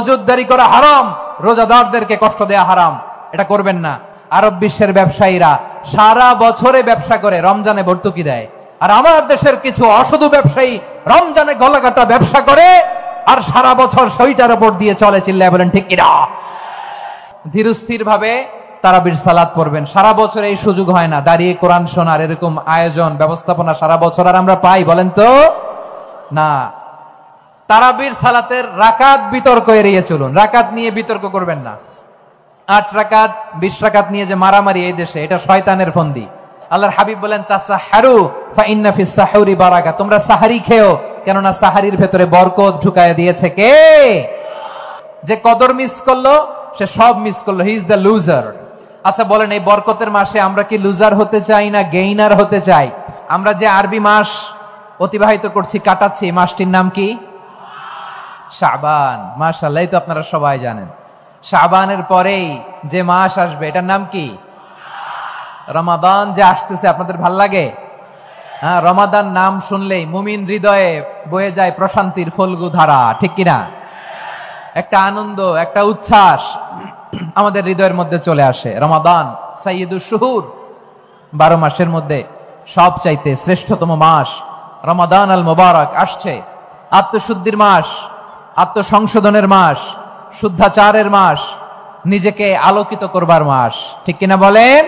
তাহাজ্জুদদারি করা হারাম, রোজাদারদেরকে কষ্ট দেয়া হারাম, এটা করবেন না। আরব বিশ্বের ব্যবসায়ীরা সারা বছরে ব্যবসা করে, রমজানে ভর্তুকি দেয়। আর আমার দেশের কিছু অসাধু ব্যবসায়ী রমজানে গলাকাটা ব্যবসা করে আর সারা বছর সইটার উপর দিয়ে চলে। চিল্লায় বলেন ঠিক কিনা? ধীরস্থির ভাবে তারাবির সালাত পড়বেন। সারা বছর এই সুযোগ হয় না, দাঁড়িয়ে কোরআন শোনার এরকম আয়োজন ব্যবস্থাপনা সারা বছর আর আমরা পাই বলেন তো না। তারাবির সালাতের রাকাত বিতর্ক এড়িয়ে চলুন, রাকাত নিয়ে বিতর্ক করবেন না। 8 রাকাত 20 রাকাত নিয়ে যে মারামারি এই দেশে, এটা শয়তানের ফন্দি। আল্লাহর হাবিব বলেন তাসাহহারু ফা ইন্না ফিস সাহুরি বারাকা, তোমরা সাহারি খেও, কেননা সাহারির ভেতরে বরকত ঢুকায় দিয়েছে কে? যে কদর মিস করলো সে সব মিস করলো, হি ইজ দ্য লুজার। আচ্ছা বলেন, এই বরকতের মাসে আমরা কি লুজার হতে চাই না গেইনার হতে চাই? আমরা যে আরবি মাস অতিবাহিত করছি, কাটাচ্ছি, মাসটির নাম কি? শাবান। মাশাআল্লাহ, এই তো আপনারা সবাই জানেন। শাবানের পরেই যে মাস আসবে এটার নাম কি? রমাদান। যে আসতেছে আপনাদের ভাল লাগে? হ্যাঁ, রমাদান নাম শুনলেই মুমিন হৃদয়ে বয়ে যায় প্রশান্তির ফল্গু ধারা, ঠিক কিনা? একটা আনন্দ, একটা উচ্ছ্বাস আমাদের হৃদয়ের মধ্যে চলে আসে। রমাদান সাইয়্যিদুশ শুহুর, 12 মাসের মধ্যে সবচাইতে শ্রেষ্ঠতম মাস রমাদান আল মুবারক আসছে। আত্মশুদ্ধির মাস, আত্মসংশোধনের মাস, শুদ্ধাচারের মাস, নিজেকে আলোকিত করবার মাস, ঠিক কিনা বলেন?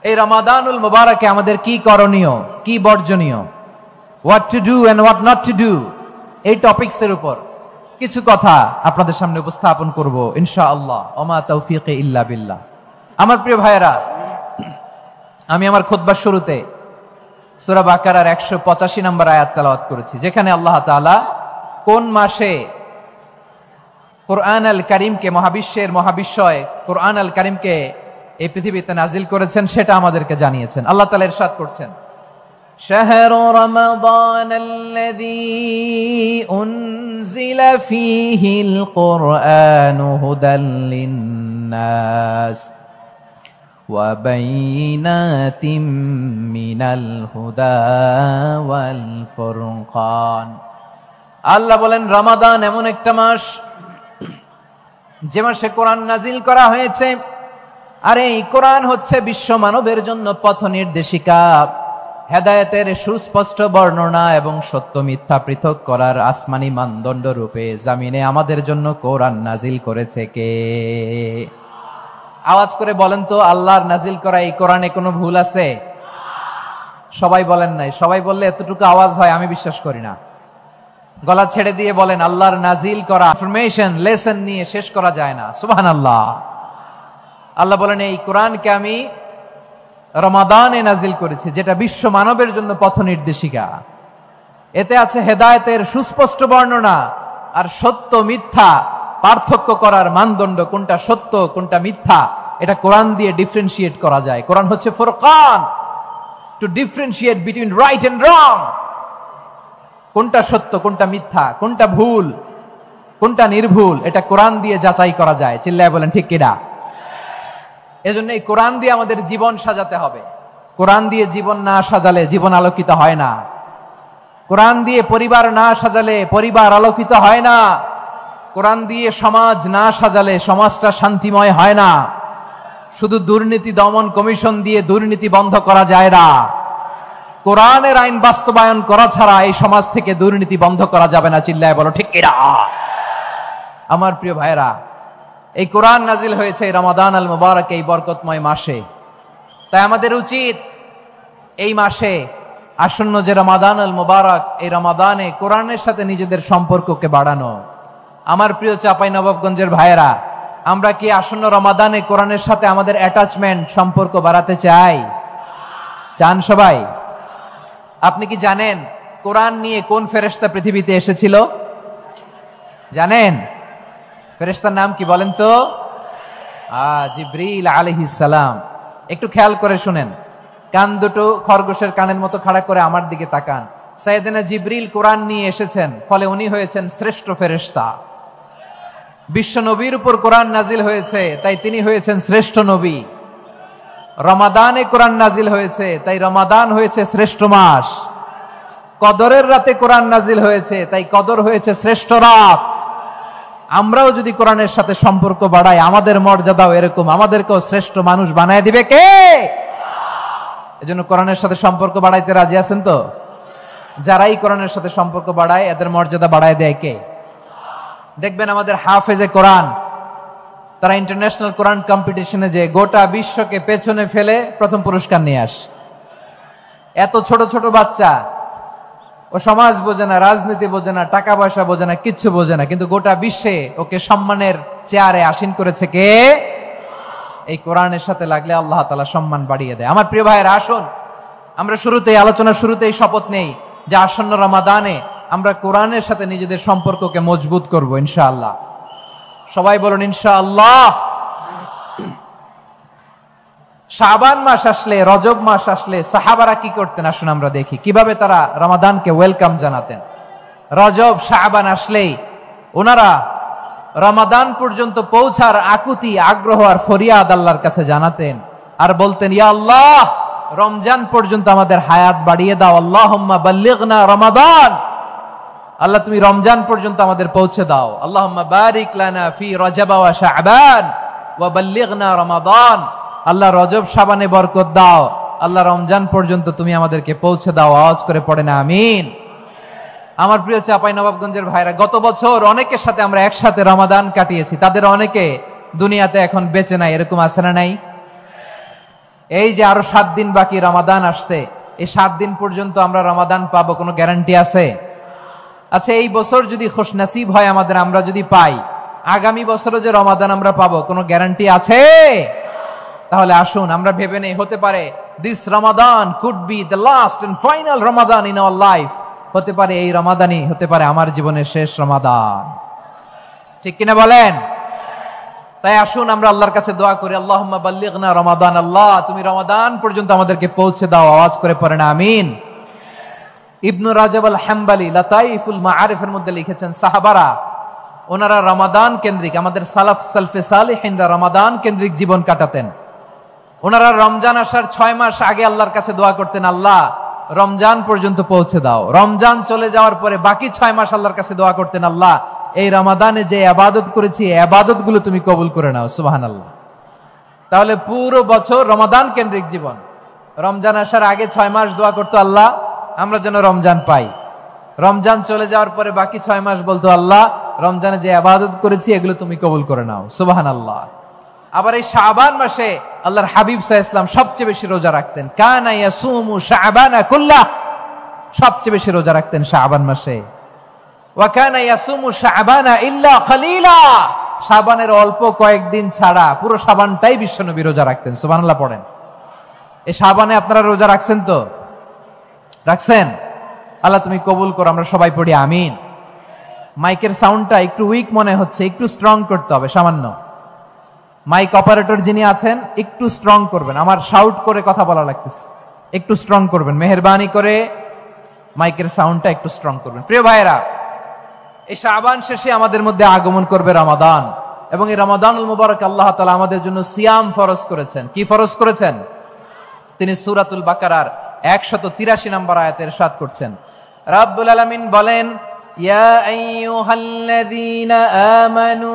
এই রমাদানুল মুবারকে আমাদের কি করণীয়, কি বর্জনীয়, what to do and what not to do, এই টপিকসের উপর কিছু কথা আপনাদের সামনে উপস্থাপন করব ইনশাআল্লাহ। ওমা তাওফীকি ইল্লা বিল্লাহ। আমার প্রিয় ভাইয়েরা, আমি আমার খুতবার শুরুতে সূরা বাকারার 185 নম্বর আয়াত তেলাওয়াত করেছি, যেখানে আল্লাহ তাআলা কোন মাসে কোরআন আল কারীমকে, মহাবিশ্বের মহাবিশ্বয় কোরআন আল কারীমকে এই পৃথিবীতে নাজিল করেছেন সেটা আমাদেরকে জানিয়েছেন। আল্লাহ তাআলা ইরশাদ করছেন, শাহরু রমাদানাল্লাযী উনজিলা ফীহিল কুরআনু হুদাল লিন্নাস ওয়া বাইনাতিম মিনাল হুদা ওয়াল ফুরকান। আল্লাহ বলেন, রমাদান এমন একটা মাস যে মাসে কোরআন নাজিল করা হয়েছে। আর এই কোরআন হচ্ছে বিশ্ব মানবের জন্য পথ নির্দেশিকা, হেদায়েতের সুস্পষ্ট বর্ণনা এবং সত্য মিথ্যা পৃথক করার আসমানি মানদণ্ড রূপে জামিনে আমাদের জন্য কোরআন নাজিল করেছে কে? আওয়াজ করে বলেন তো, আল্লাহর নাজিল করা এই কোরআনে কোনো ভুল আছে? সবাই বলেন নাই। সবাই বললে এতটুকু আওয়াজ হয় আমি বিশ্বাস করি না। গলা ছেড়ে দিয়ে বলেন, আল্লাহর নাজিল করা ইনফরমেশন, লেসন নিয়ে শেষ করা যায় না। সুবহানাল্লাহ। আল্লাহ বলেন, এই কোরআনকে আমি রমাদানে নাজিল করেছি, যেটা বিশ্ব মানবের জন্য পথ নির্দেশিকা। এতে আছে হেদায়েতের সুস্পষ্ট বর্ণনা আর সত্য মিথ্যা পার্থক্য করার মানদণ্ড, কোনটা সত্য কোনটা মিথ্যা এটা কোরআন দিয়ে ডিফারেন্সিয়েট করা যায়। কোরআন হচ্ছে ফুরকান, to differentiate between right and wrong. কোনটা সত্য কোনটা মিথ্যা, কোনটা ভুল কোনটা নির্ভুল, এটা কোরআন দিয়ে যাচাই করা যায়। চিল্লায় বলেন ঠিক কিনা? এজন্য এই কোরআন দিয়ে আমাদের জীবন সাজাতে হবে। কোরআন দিয়ে জীবন না সাজালে জীবন আলোকিত হয় না। কোরআন দিয়ে পরিবার না সাজালে পরিবার আলোকিত হয় না। কোরআন দিয়ে সমাজ না সাজালে সমাজটা শান্তিময় হয় না। শুধু দুর্নীতি দমন কমিশন দিয়ে দুর্নীতি বন্ধ করা যায় না। কোরআনের আইন বাস্তবায়ন করা ছাড়া এই সমাজ থেকে দুর্নীতি বন্ধ করা যাবে না। চিল্লায় বলো ঠিক কিনা? আমার প্রিয় ভাইরা, এই কোরআন নাজিল হয়েছে রমাদান আল মুবারক, এই বরকতময় মাসে। তাই আমাদের উচিত এই মাসে আসন্ন যে রমাদান আল মুবারক, এই রমাদানে কোরআনের সাথে নিজেদের সম্পর্ককে বাড়ানো। আমার প্রিয় চাঁপাইনবাবগঞ্জের ভাইয়েরা, আমরা কি আসন্ন রমাদানে কোরআনের সাথে আমাদের অ্যাটাচমেন্ট, সম্পর্ক বাড়াতে চাই? চান সবাই? আপনি কি জানেন কোরআন নিয়ে কোন ফেরেশতা পৃথিবীতে এসেছিল? জানেন? ফেরেশতার নাম কি বলেন তো? জিবরিল আলাইহিস সালাম। একটু খেয়াল করে শুনেন, কান দুটো খরগোশের কানের মতো খাড়া করে আমার দিকে তাকান। সাইয়েদনা জিবরিল কোরআন নিয়ে এসেছেন, ফলে উনি হয়েছেন শ্রেষ্ঠ ফেরেশতা। বিশ্ব নবীর উপর কোরআন নাজিল হয়েছে, তাই তিনি হয়েছেন শ্রেষ্ঠ নবী। রমাদানে কোরআন নাজিল হয়েছে, তাই রমাদান হয়েছে শ্রেষ্ঠ মাস। কদরের রাতে কোরআন নাজিল হয়েছে, তাই কদর হয়েছে শ্রেষ্ঠ রাত। আমরাও যদি কোরআনের সাথে সম্পর্ক বাড়াই, আমাদের মর্যাদাও এরকম, আমাদেরকেও শ্রেষ্ঠ মানুষ বানায় দিবে কে? এজন্য কোরআনের সাথে সম্পর্ক বাড়াইতে রাজি আছেন তো? যারাই কোরআনের সাথে সম্পর্ক বাড়ায় এদের মর্যাদা বাড়ায় দেয় কে? দেখবেন আমাদের হাফেজে কোরআন, তারা ইন্টারন্যাশনাল কোরআন কম্পিটিশনে যে গোটা বিশ্বকে পেছনে ফেলে প্রথম পুরস্কার নিয়ে আসে। এত ছোট ছোট বাচ্চা, ও সমাজ বোঝে না, রাজনীতি বোঝে না, টাকা পয়সা বোঝে না, কিচ্ছু বোঝে না, কিন্তু গোটা বিশ্বে ওকে সম্মানের চেয়ারে আসীন করেছে কে? এই কোরআনের সাথে লাগলে আল্লাহ তাআলা সম্মান বাড়িয়ে দেয়। আমার প্রিয় ভাইয়েরা, আসুন আমরা আলোচনার শুরুতেই শপথ নেই যে আসন্ন রমাদানে আমরা কোরআনের সাথে নিজেদের সম্পর্ককে মজবুত করব ইনশাআল্লাহ। সবাই বলুন ইনশাআল্লাহ। শাবান মাস আসলে, রজব মাস আসলে সাহাবারা কি করতেন আসুন আমরা দেখি, কিভাবে তারা রমাদানকে ওয়েলকাম জানাতেন। রজব শাবান আসলেই ওনারা রমাদান পর্যন্ত পৌঁছার আকুতি, আগ্রহ আর ফরিয়াদ আল্লাহর কাছে জানাতেন আর বলতেন, ইয়া আল্লাহ, রমজান পর্যন্ত আমাদের হায়াত বাড়িয়ে দাও। আল্লাহুম্মা বাল্লিগনা রমাদান, আল্লাহ তুমি রমজান পর্যন্ত আমাদের পৌঁছে দাও। আল্লাহুম্মা বারিক লানা ফি রজব ওয়া শাবান ওয়া বাল্লিগনা রমাদান, আল্লাহ রজব শাবানে বরকত দাও, আল্লাহ রমজান পর্যন্ত তুমি আমাদেরকে পৌঁছে দাও। আওয়াজ করে পড়ে না আমিন। আমার প্রিয় চাঁপাইনবাবগঞ্জের ভাইরা, গত বছর অনেকের সাথে আমরা একসাথে রমাদান কাটিয়েছি, তাদের অনেকে দুনিয়াতে এখন বেঁচে নাই, এরকম আছে না নাই? এই যে আরো 7 দিন বাকি রমাদান আসতে, এই 7 দিন পর্যন্ত আমরা রমাদান পাবো, কোনো গ্যারান্টি আছে? আচ্ছা, এই বছর যদি খুশনসিব হয় আমাদের, আমরা যদি পাই, আগামী বছরও যে রমাদান আমরা পাবো, কোনো গ্যারান্টি আছে? তাহলে আসুন আমরা ভেবে নেই, হতে পারে this Ramadan could be the last and final Ramadan in our life. হতে পারে এই রমাদানই হতে পারে আমার জীবনের শেষ রমাদান। ঠিক কিনা বলেন? তাই আসুন আমরা আল্লাহর কাছে দোয়া করি, আল্লাহুম্মা বাল্লিগনা রমাদান, আল্লাহ তুমি রমাদান পর্যন্ত আমাদেরকে পৌঁছে দাও। আওয়াজ করে পড়েন আমিন। ইবনু রাজব আল হাম্বলি লাতাইফুল মাআরিফের মধ্যে লিখেছেন, সাহাবারা ওনারা রমাদান কেন্দ্রিক, আমাদের সালফে সালিহিনরা রমাদান কেন্দ্রিক জীবন কাটাতেন। ওনারা রমজান আসার 6 মাস আগে আল্লাহর কাছে দোয়া করতেন, আল্লাহ রমজান পর্যন্ত পৌঁছে দাও। রমজান চলে যাওয়ার পরে বাকি 6 মাস আল্লাহর কাছে দোয়া করতেন, আল্লাহ এই রমাদানে যে ইবাদত করেছি, এই ইবাদত গুলো তুমি কবুল করে নাও। সুবহানাল্লাহ। তাহলে পুরো বছর রমাদান কেন্দ্রিক জীবন। রমজান আসার আগে 6 মাস দোয়া করতো, আল্লাহ আমরা যেন রমজান পাই। রমজান চলে যাওয়ার পরে বাকি 6 মাস বলতো, আল্লাহ রমজানে যে ইবাদত করেছি এগুলো তুমি কবুল করে নাও। সুবহানাল্লাহ। আবার এই শাবান মাসে আল্লাহর হাবিব সাল্লাল্লাহু আলাইহি ওয়াসাল্লাম সবচেয়ে বেশি রোজা রাখতেন। কানা ইয়াসুমু শাবানা কুল্লাহ, সবচেয়ে বেশি রোজা রাখতেন শাবান মাসে। ওয়া কানা ইয়াসুমু শাবানা ইল্লা কলিলা, শাবানের অল্প কয়েকদিন ছাড়া পুরো শাবানটাই বিশ্বনবী রোজা রাখতেন। সুবহানাল্লাহ পড়েন। এই শাবানে আপনারা রোজা রাখছেন তো? রাখছেন? আল্লাহ তুমি কবুল করো। আমরা সবাই পড়ি আমিন। মাইকের সাউন্ডটা একটু উইক মনে হচ্ছে, একটু স্ট্রং করতে হবে সামান্য। মাইক অপারেটর যিনি আছেন একটু স্ট্রং করবেন, আমার শাউট করে কথা বলা লাগতেছে, একটু স্ট্রং করবেন মেহেরবানি করে, মাইকের সাউন্ডটা একটু স্ট্রং করবেন। প্রিয় ভাইয়েরা, এই শাবান শেষে আমাদের মধ্যে আগমন করবে রমাদান, এবং এই রমাদানুল মুবারক আল্লাহ তাআলা আমাদের জন্য সিয়াম ফরজ করেছেন। কি ফরজ করেছেন? তিনি সূরাতুল বাকারার 183 নম্বর আয়াতে ইরশাদ করছেন, রাব্বুল আলামিন বলেন, ইয়া আইয়ুহাল্লাযীনা আমানু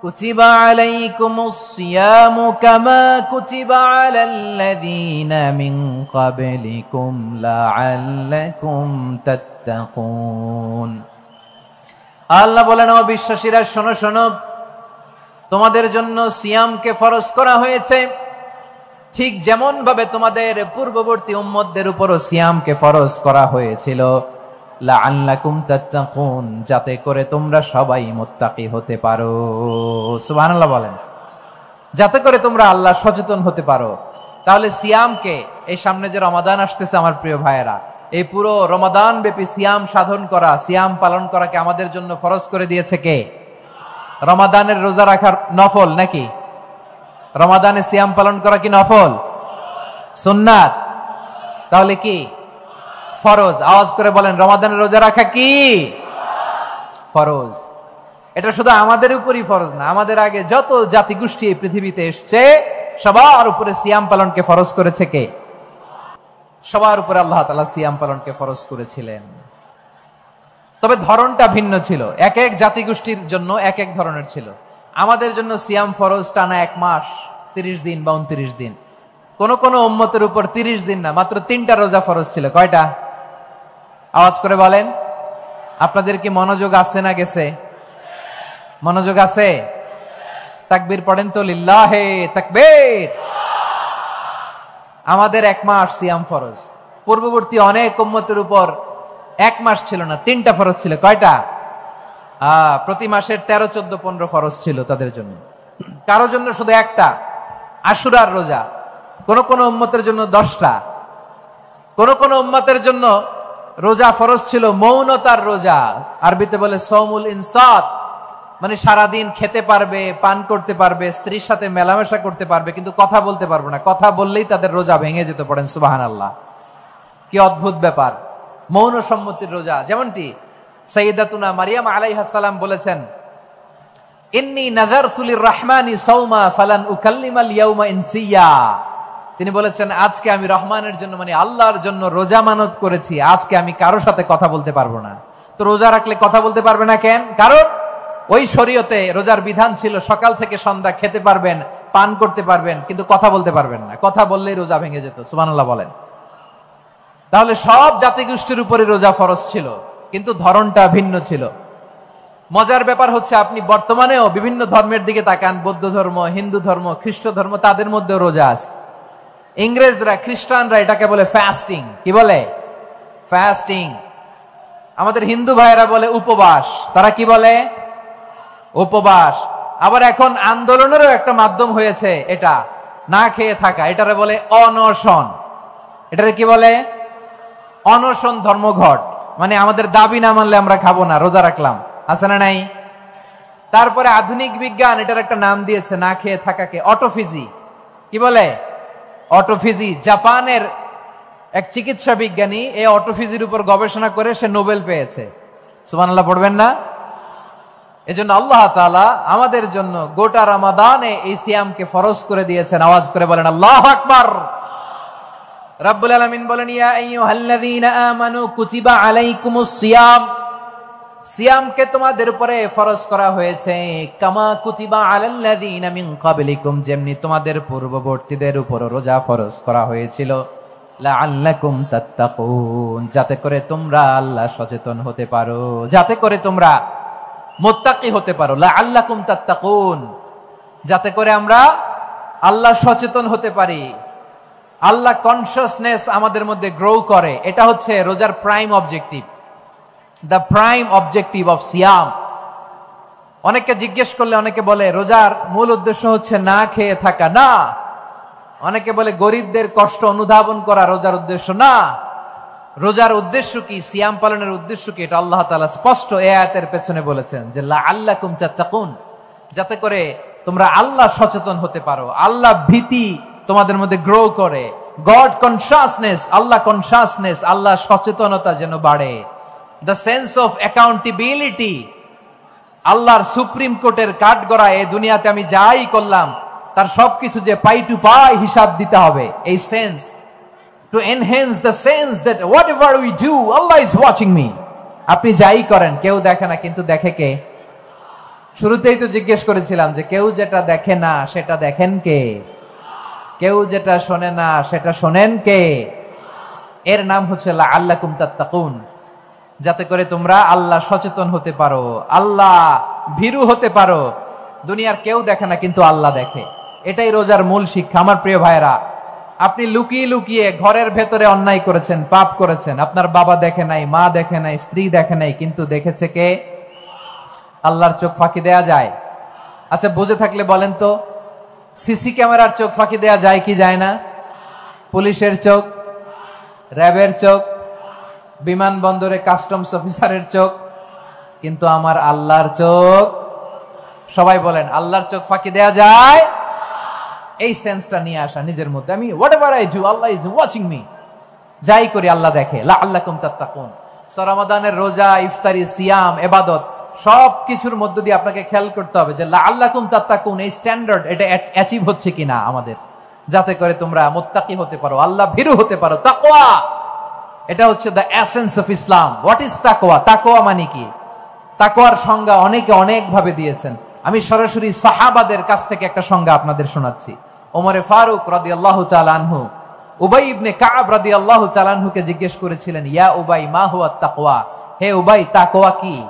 কুতিবা আলাইকুমুস সিয়ামু কামা কুতিবা আলাল্লাযীনা মিন ক্বাবলিকুম লাআল্লাকুম তাত্তাকুন। আল্লাহ বলেন, ও বিশ্বাসীরা শোনো শোনো, তোমাদের জন্য সিয়ামকে ফরজ করা হয়েছে, ঠিক যেমন ভাবে তোমাদের পূর্ববর্তী উম্মতদের উপরও সিয়ামকে ফরজ করা হয়েছিল, লাআল্লাকুম তাত্তাকুন, যাতে করে তোমরা সবাই মুত্তাকি হতে পারো। সুবহানাল্লাহ বলেন, যাতে করে তোমরা আল্লাহ সচেতন হতে পারো। তাহলে সিয়ামকে, এই সামনে যে রমাদান আসতেছে আমার প্রিয় ভাইয়েরা, এই পুরো রমাদান ব্যাপী সিয়াম সাধন করা, সিয়াম পালন করাকে আমাদের জন্য ফরজ করে দিয়েছে কে? রমাদানের রোজা রাখার নফল নাকি? রমাদানে সিয়াম পালন করা কি নফল? সুন্নাত? তাহলে কি ফরজ? আওয়াজ করে বলেন, রমাদানের রোজা রাখা কি ফরজ? এটা শুধু আমাদের উপরই ফরজ না, আমাদের আগে যত জাতিগোষ্ঠী এই পৃথিবীতে এসছে সবার উপরে সিয়াম পালনকে ফরজ করেছে কে? সবার উপরে আল্লাহ তাআলা সিয়াম পালনকে ফরজ করেছিলেন। তবে ধরনটা ভিন্ন ছিল, এক এক জাতিগোষ্ঠীর জন্য এক এক ধরনের ছিল। আমাদের জন্য সিয়াম ফরজ টানা 1 মাস 30 দিন বা 29 দিন। কোন কোন উম্মতের উপর 30 দিন না, মাত্র 3টা রোজা ফরজ ছিল। কয়টা? আওয়াজ করে বলেন। আপনাদের কি মনোযোগ আছে না গেছে? মনোযোগ আছে? তাকবীর পড়েন তো, লিল্লাহে তাকবীর। আমাদের 1 মাস সিয়াম ফরজ। পূর্ববর্তী অনেক উম্মতের উপর 1 মাস ছিল না, 3টা ফরজ ছিল। কয়টা? প্রতি মাসের 13, 14, 15 ফরজ ছিল তাদের জন্য। কারো জন্য শুধু একটা, আশুরার রোজা। কোন কোন উম্মতের জন্য 10টা। কোন কোন উম্মতের জন্য রোজা ফরজ ছিল মৌনতার রোজা, আরবিতে বলে সৌমুল ইনসাত, মানে সারাদিন খেতে পারবে, পান করতে পারবে, স্ত্রীর সাথে মেলামেশা করতে পারবে, কিন্তু কথা বলতে পারবে না। কথা বললেই তাদের রোজা ভেঙে যেত। পড়েন সুবহানাল্লাহ। কি অদ্ভুত ব্যাপার, মৌন সম্মতির রোজা। যেমনটি সাইয়্যিদাতুনা মারিয়াম আলাইহিস সালাম বলেছেন, ইন্নী নাযারতু লির-রাহমানি সাওমা ফালান উকাল্লিমাল ইয়াওমা ইনসিয়া। তিনি বলেছেন, আজকে আমি রহমানের জন্য, মানে আল্লাহর জন্য রোজা মানত করেছি, আজকে আমি কারোর সাথে কথা বলতে পারবো না। তো রোজা রাখলে কথা বলতে পারবে না কেন? কারণ ওই শরীয়তে রোজার বিধান ছিল সকাল থেকে সন্ধ্যা খেতে পারবেন, পান করতে পারবেন, কিন্তু কথা বলতে পারবেন না। কথা বললেই রোজা ভেঙে যেত। সুবহানাল্লাহ বলেন। তাহলে সব জাতিগোষ্ঠীর উপরে রোজা ফরজ ছিল, কিন্তু ধরনটা ভিন্ন ছিল। মজার ব্যাপার হচ্ছে, আপনি বর্তমানেও বিভিন্ন ধর্মের দিকে তাকান, বৌদ্ধ ধর্ম, হিন্দু ধর্ম, খ্রিস্ট ধর্ম, তাদের মধ্যে রোজা আছে। ইংরেজরা, খ্রিস্টানরা এটাকে বলে ফাস্টিং। কি বলে? ফাস্টিং। আমাদের হিন্দু ভাইয়েরা বলে উপবাস। তারা কি বলে? উপবাস। আবার এখন আন্দোলনেরও একটা মাধ্যম হয়েছে এটা, না খেয়ে থাকা। এটারে বলে অনশন। এটারে কি বলে? অনশন ধর্মঘট। মানে আমাদের দাবি না মানলে আমরা খাবো না, রোজা রাখলাম। আছে না নাই? তারপরে আধুনিক বিজ্ঞান এটার একটা নাম দিয়েছে, না খেয়ে থাকাকে অটোফিজি। কি বলে? অটোফিজি। জাপানের এক চিকিৎসা বিজ্ঞানী এই অটোফিজির উপর গবেষণা করে সে নোবেল পেয়েছে। সুবহানাল্লাহ পড়বেন না? এজন্য আল্লাহ তাআলা আমাদের জন্য গোটা রমাদানে এই সিয়ামকে ফরজ করে দিয়েছেন। আওয়াজ করে বলেন আল্লাহু আকবার। রাব্বুল আলামিন বলেন, ইয়া আইয়ুহাল্লাযীনা আমানু কুতিবা আলাইকুমুস সিয়াম। সিয়ামকে তোমাদের উপরে ফরজ করা হয়েছে, কামা কুতিবা আলাল্লাযীনা মিন ক্বাবলিকুম, যেমনি তোমাদের পূর্ববর্তীদের উপর রোজা ফরজ করা হয়েছিল, লাআল্লাকুম তাত্তাকুন, যাতে করে তোমরা আল্লাহ সচেতন হতে পারো, যাতে করে তোমরা মুত্তাকি হতে পারো। লাআল্লাকুম তাত্তাকুন, যাতে করে আমরা আল্লাহ সচেতন হতে পারি, আল্লাহ কনসিয়াসনেস আমাদের মধ্যে গ্রো করে। এটা হচ্ছে রোজার prime objective, the prime objective of সিয়াম। অনেকে জিজ্ঞেস করলে অনেকে বলে রোজার মূল উদ্দেশ্য হচ্ছে না খেয়ে থাকা। না। অনেকে বলে গরিবদের কষ্ট অনুধাবন করা রোজার উদ্দেশ্য। না। রোজার উদ্দেশ্য কি? সিয়াম পালনের উদ্দেশ্য কি? এটা আল্লাহ তাআলা স্পষ্ট এই আয়াতের পেছনে বলেছেন যে লাআল্লাকুম তাত্তাকুন, যাতে করে তোমরা আল্লাহ সচেতন হতে পারো, আল্লাহ ভীতি তোমাদের মধ্যে গ্রো করে, গড কনসিয়াসনেস, আল্লাহ কনসিয়াসনেস, আল্লাহ সচেতনতা যেন বাড়ে, দ্য সেন্স অফ অ্যাকাউন্টেবিলিটি। আল্লাহর সুপ্রিম কোর্টের কাঠগড়ায় এই দুনিয়াতে আমি যাই করলাম তার সবকিছু যে পাই টু পাই হিসাব দিতে হবে, এই sense, to enhance the sense that whatever we do, Allah is watching me. আপনি যাই করেন কেউ দেখে না, কিন্তু দেখে কে? শুরুতেই তো জিজ্ঞেস করেছিলাম যে কেউ যেটা দেখে না সেটা দেখেন কে? কেউ যেটা শোনে না সেটা শোনেন কে? এর নাম হচ্ছে লাআল্লাকুম তাত্তাকুন, যাতে করে তোমরা আল্লাহ সচেতন হতে পারো, আল্লাহ ভীরু হতে পারো। দুনিয়ার কেউ দেখে না, কিন্তু আল্লাহ দেখে। এটাই রোজার মূল শিক্ষা। আমার প্রিয় ভাইরা, আপনি লুকিয়ে লুকিয়ে ঘরের ভেতরে অন্যায় করেছেন, পাপ করেছেন, আপনার বাবা দেখে নাই, মা দেখে নাই, স্ত্রী দেখে নাই, কিন্তু দেখেছে কে? আল্লাহর চোখ ফাঁকি দেয়া যায়? আচ্ছা, বুঝে থাকলে বলেন তো, সিসি ক্যামেরার চোখ ফাঁকি দেয়া যায় কি যায় না? পুলিশের চোখ, র্যাবের চোখ, বিমানবন্দরে কাস্টমস অফিসারের চোখ, কিন্তু আমার আল্লাহর চোখ? সবাই বলেন, আল্লাহর চোখ ফাঁকি দেয়া যায়? এই সেন্সটা নিয়ে আসা নিজের মধ্যে, আমি whatever I do Allah is watching me, যাই করি আল্লাহ দেখে। লাআল্লাকুম তাত্তাকুন। রমাদানের রোজা, ইফতারি, সিয়াম, ইবাদত সব কিছুর মধ্য দিয়ে আপনাকে খেয়াল করতে হবে যে লাআল্লাকুম তাত্তাকুন এই স্ট্যান্ডার্ড এটা অ্যাচিভ হচ্ছে কিনা আমাদের, যাতে করে তোমরা মুত্তাকি হতে পারো, আল্লাহ ভীরু হতে পারো। তাকওয়া, এটা হচ্ছে the essence of Islam. What is তাকওয়া? তাকওয়া মানে কি? তাকওয়ার সংজ্ঞা অনেকে অনেক ভাবে দিয়েছেন। আমি সরাসরি সাহাবাদের কাছ থেকে একটা সংজ্ঞা আপনাদের শোনাচ্ছি। ওমরে ফারুক রাদিয়াল্লাহু তাআলা আনহু উবাই ইবনে কাব রাদিয়াল্লাহু তাআলা আনহুকে জিজ্ঞেস করেছিলেন, ইয়া উবাই মা হুয়া তাকওয়া, হে উবাই তাকওয়া কি?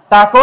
তাকওয়া